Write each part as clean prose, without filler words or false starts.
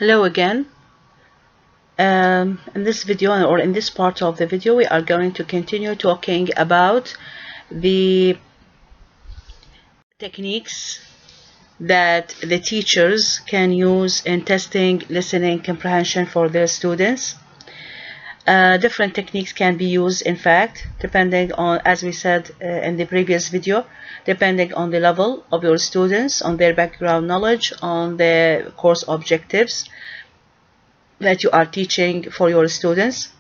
Hello again. In this video, or in this part of the video, we are going to continue talking about the techniques that the teachers can use in testing listening comprehension for their students. Different techniques can be used, in fact, depending on, as we said in the previous video, depending on the level of your students, on their background knowledge, on the course objectives that you are teaching for your students.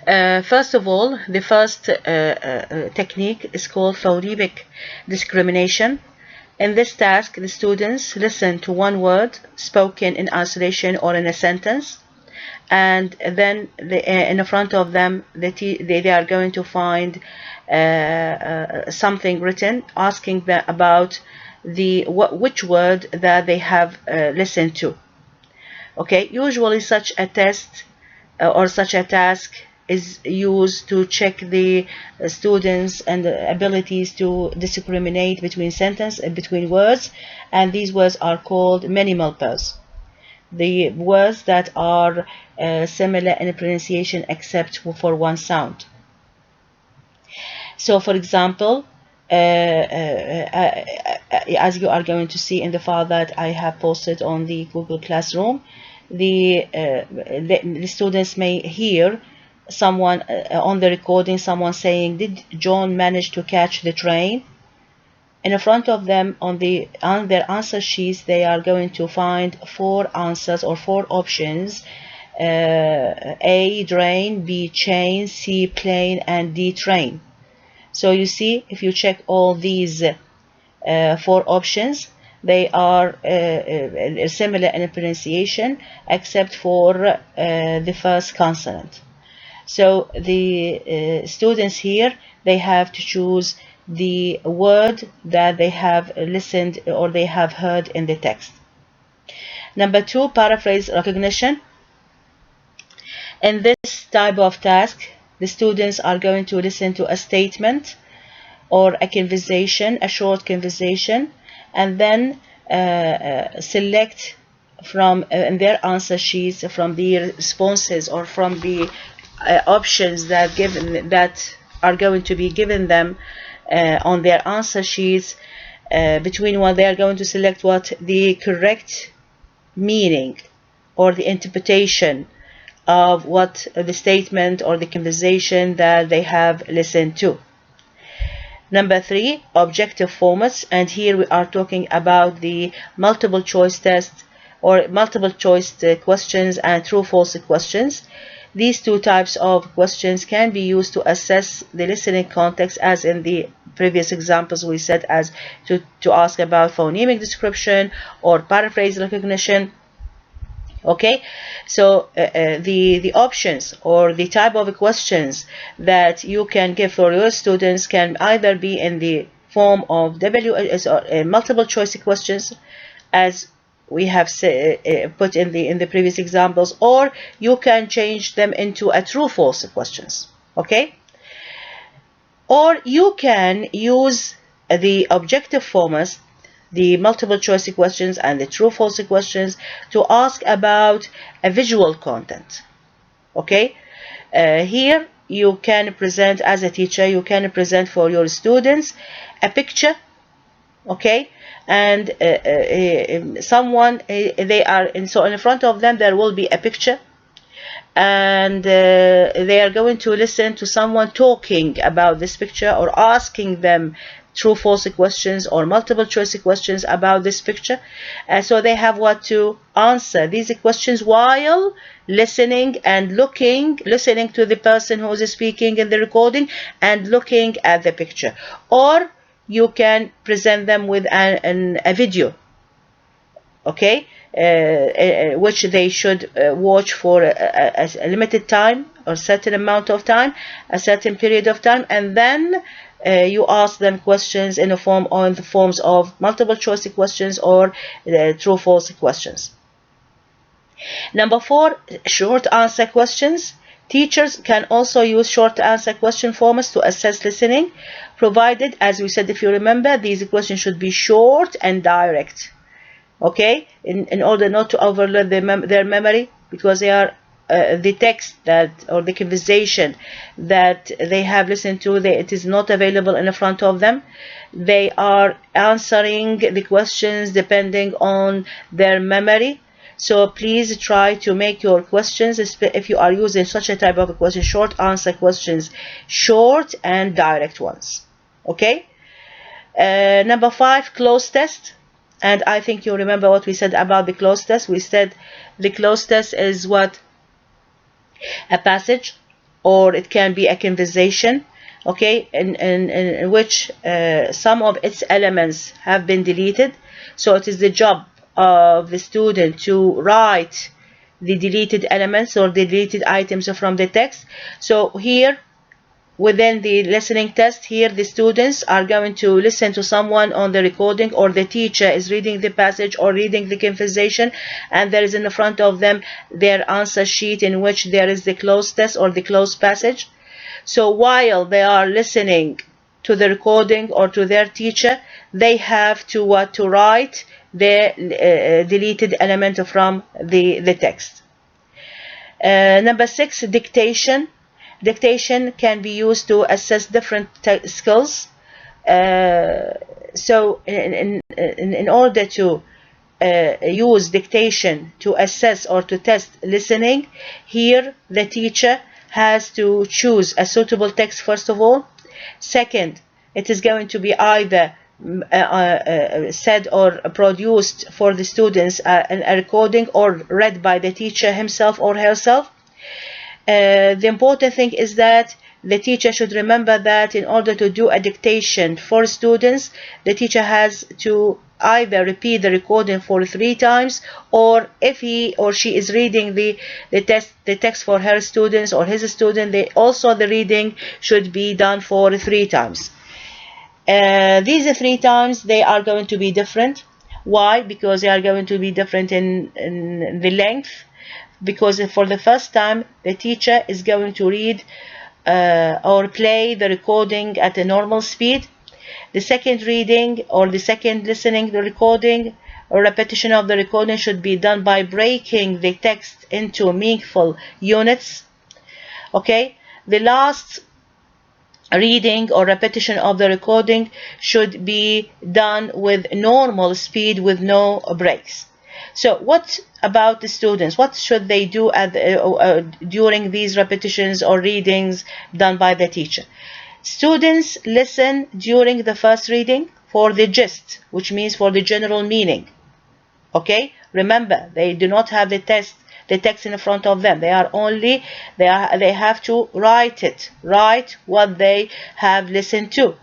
First of all, the first technique is called phonemic discrimination. In this task, the students listen to one word spoken in isolation or in a sentence, and then in front of them they are going to find something written asking them about which word that they have listened to. Okay, usually such a test or such a task is used to check the students and the abilities to discriminate between sentences and between words, and these words are called minimal pairs. The words that are similar in pronunciation except for one sound. So, for example, as you are going to see in the file that I have posted on the Google Classroom, the students may hear someone on the recording, someone saying, "Did John manage to catch the train?" In front of them on their answer sheets, they are going to find four answers or four options: A, drain; B, chain; C, plane; and D, train. So you see, if you check all these four options, they are similar in pronunciation except for the first consonant. So the students here, they have to choose the word that they have listened or they have heard in the text. Number two, paraphrase recognition. In this type of task, the students are going to listen to a statement or a conversation, a short conversation, and then select from in their answer sheets from the responses or from the options that are going to be given them on their answer sheets. Between one, they are going to select what the correct meaning or the interpretation of what the statement or the conversation that they have listened to. Number three, objective formats, and here we are talking about the multiple choice test or multiple choice questions and true-false questions. These two types of questions can be used to assess the listening context, as in the previous examples we said, as to ask about phonemic description or paraphrase recognition. Okay, so the options or the type of questions that you can give for your students can either be in the form of multiple choice questions, as we have put in the previous examples, or you can change them into a true-false questions. Okay, or you can use the objective formats, the multiple choice questions and the true-false questions, to ask about a visual content. Okay, here you can present, as a teacher, you can present for your students a picture. Okay, and someone they are in, so in front of them there will be a picture, and they are going to listen to someone talking about this picture or asking them true false questions or multiple choice questions about this picture. So they have what to answer these questions while listening and listening to the person who is speaking in the recording and looking at the picture. Or you can present them with a video, okay, which they should watch for a limited time or certain amount of time, a certain period of time, and then you ask them questions in the forms of multiple choice questions or true false questions. Number four, short answer questions. Teachers can also use short answer question formats to assess listening, provided, as we said, if you remember, these questions should be short and direct. okay, in order not to overload their memory, because they are the text that, or the conversation that they have listened to, it is not available in front of them. They are answering the questions depending on their memory. So please try to make your questions, if you are using such a type of a question, short answer questions, short and direct ones. Okay. Number 5, cloze test. And I think you remember what we said about the cloze test. We said the cloze test is what? A passage, or it can be a conversation, okay, in which some of its elements have been deleted. So it is the job of the student to write the deleted elements or the deleted items from the text. So here, within the listening test, here the students are going to listen to someone on the recording, or the teacher is reading the passage or reading the conversation, and there is in the front of them their answer sheet in which there is the cloze test or the closed passage. So while they are listening to the recording or to their teacher, they have to write the deleted element from the text. Number 6, dictation. Dictation can be used to assess different skills. So in order to use dictation to assess or to test listening, here the teacher has to choose a suitable text first of all. Second, it is going to be either said or produced for the students a recording, or read by the teacher himself or herself. The important thing is that the teacher should remember that in order to do a dictation for students, the teacher has to either repeat the recording for 3 times, or if he or she is reading the text for her students or his student, also the reading should be done for 3 times. These 3 times, they are going to be different. Why? Because they are going to be different in the length. Because for the first time, the teacher is going to read or play the recording at a normal speed. The second reading or the second listening the recording or repetition of the recording should be done by breaking the text into meaningful units. Okay, the last reading or repetition of the recording should be done with normal speed with no breaks. So what about the students? What should they do during these repetitions or readings done by the teacher? Students listen during the first reading for the gist, which means for the general meaning. Okay, remember, they do not have the text in front of them. They have to write what they have listened to.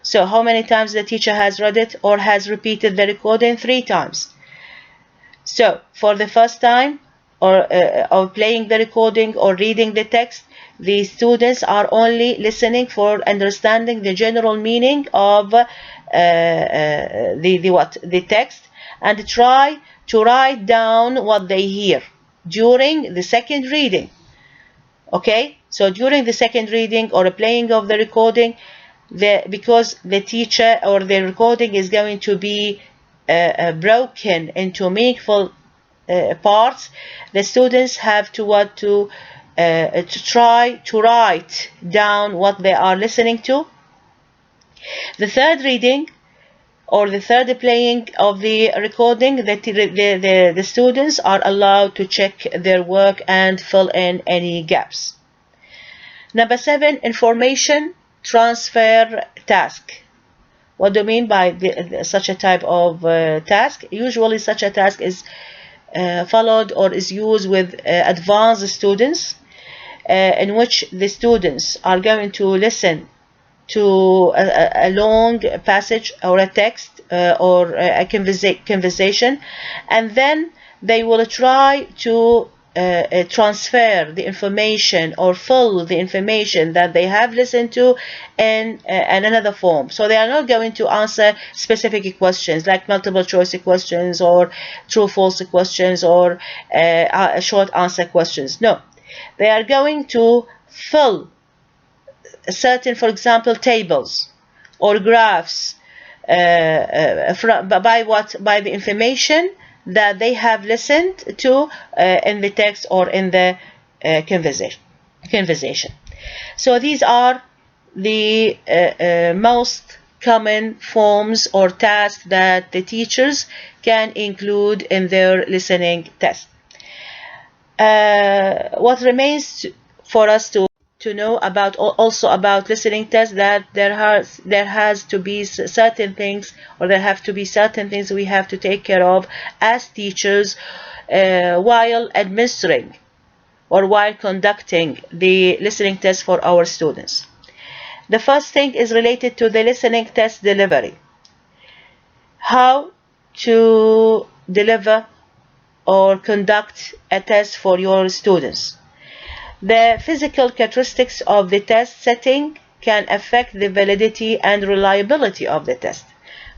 So how many times the teacher has read it or has repeated the recording? 3 times. So for the first time, or playing the recording or reading the text, the students are only listening for understanding the general meaning of the text, and try to write down what they hear during the second reading. Okay, so during the second reading or playing of the recording, because the teacher or the recording is going to be broken into meaningful parts, the students have to try to write down what they are listening to. The third reading or the third playing of the recording, the students are allowed to check their work and fill in any gaps. Number 7, information transfer task. What do I mean by such a type of task? Usually such a task is followed or is used with advanced students, in which the students are going to listen to a long passage or a text or a conversation, and then they will try to transfer the information or fill the information that they have listened to in another form. So they are not going to answer specific questions like multiple choice questions or true false questions or short answer questions. No, they are going to fill certain, for example, tables or graphs by the information that they have listened to in the text or in the conversation. So these are the most common forms or tasks that the teachers can include in their listening test. What remains for us to know about also about listening tests, that there has to be certain things, or there have to be certain things we have to take care of as teachers while administering or while conducting the listening test for our students. The first thing is related to the listening test delivery. How to deliver or conduct a test for your students. The physical characteristics of the test setting can affect the validity and reliability of the test.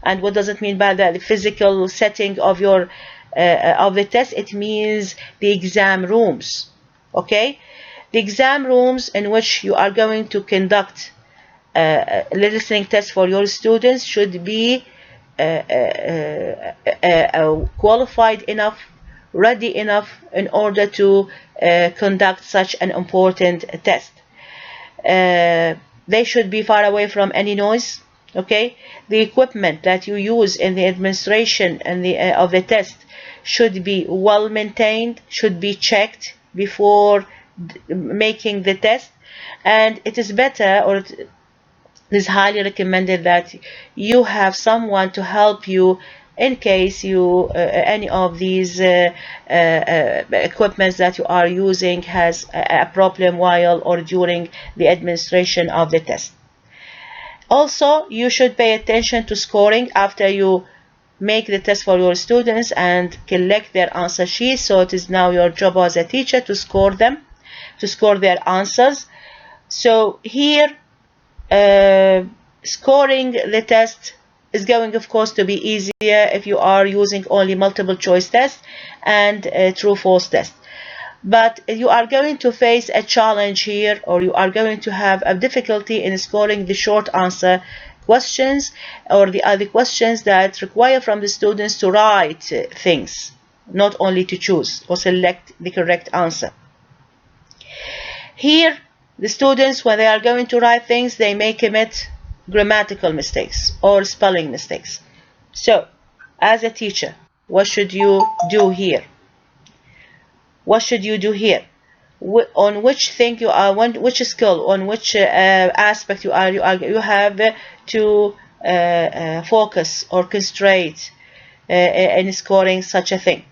And what does it mean by that? The physical setting of your of the test? It means the exam rooms. Okay, the exam rooms in which you are going to conduct a listening test for your students should be qualified enough, ready enough in order to conduct such an important test. They should be far away from any noise. Okay, the equipment that you use in the administration and of the test should be well maintained, should be checked before making the test, and it is better, or it is highly recommended, that you have someone to help you in case you any of these equipments that you are using has a problem while or during the administration of the test. Also, you should pay attention to scoring after you make the test for your students and collect their answer sheets. So it is now your job as a teacher to score them, to score their answers. So here scoring the test is going, of course, to be easier if you are using only multiple choice tests and true-false tests. But you are going to face a challenge here, or you are going to have a difficulty in scoring the short answer questions, or the other questions that require from the students to write things, not only to choose or select the correct answer. Here, the students, when they are going to write things, they may commit grammatical mistakes or spelling mistakes. So, as a teacher, what should you do here? What should you do here? On which thing you are, which skill, on which aspect you have to focus or concentrate in scoring such a thing.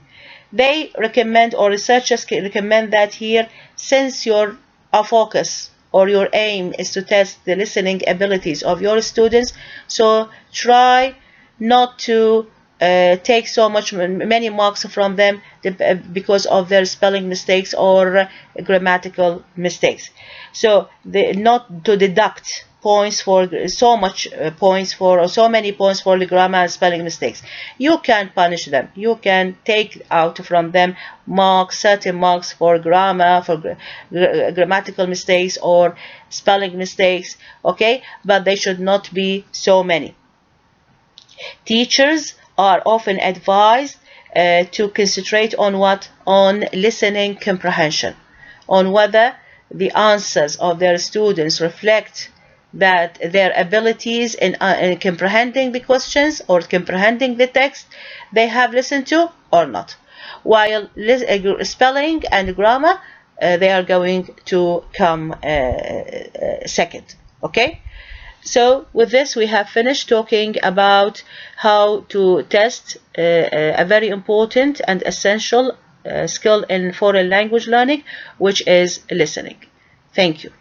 They recommend, or researchers recommend, that here, since your focus or your aim is to test the listening abilities of your students, so try not to take so many marks from them because of their spelling mistakes or grammatical mistakes. So not to deduct points for so many points for the grammar and spelling mistakes. You can punish them. You can take out from them certain marks for grammar, for grammatical mistakes or spelling mistakes. Okay, but they should not be so many. Teachers are often advised to concentrate on what? On listening comprehension, on whether the answers of their students reflect that their abilities in comprehending the questions or comprehending the text they have listened to or not. While spelling and grammar, they are going to come second. Okay? So with this, we have finished talking about how to test a very important and essential skill in foreign language learning, which is listening. Thank you.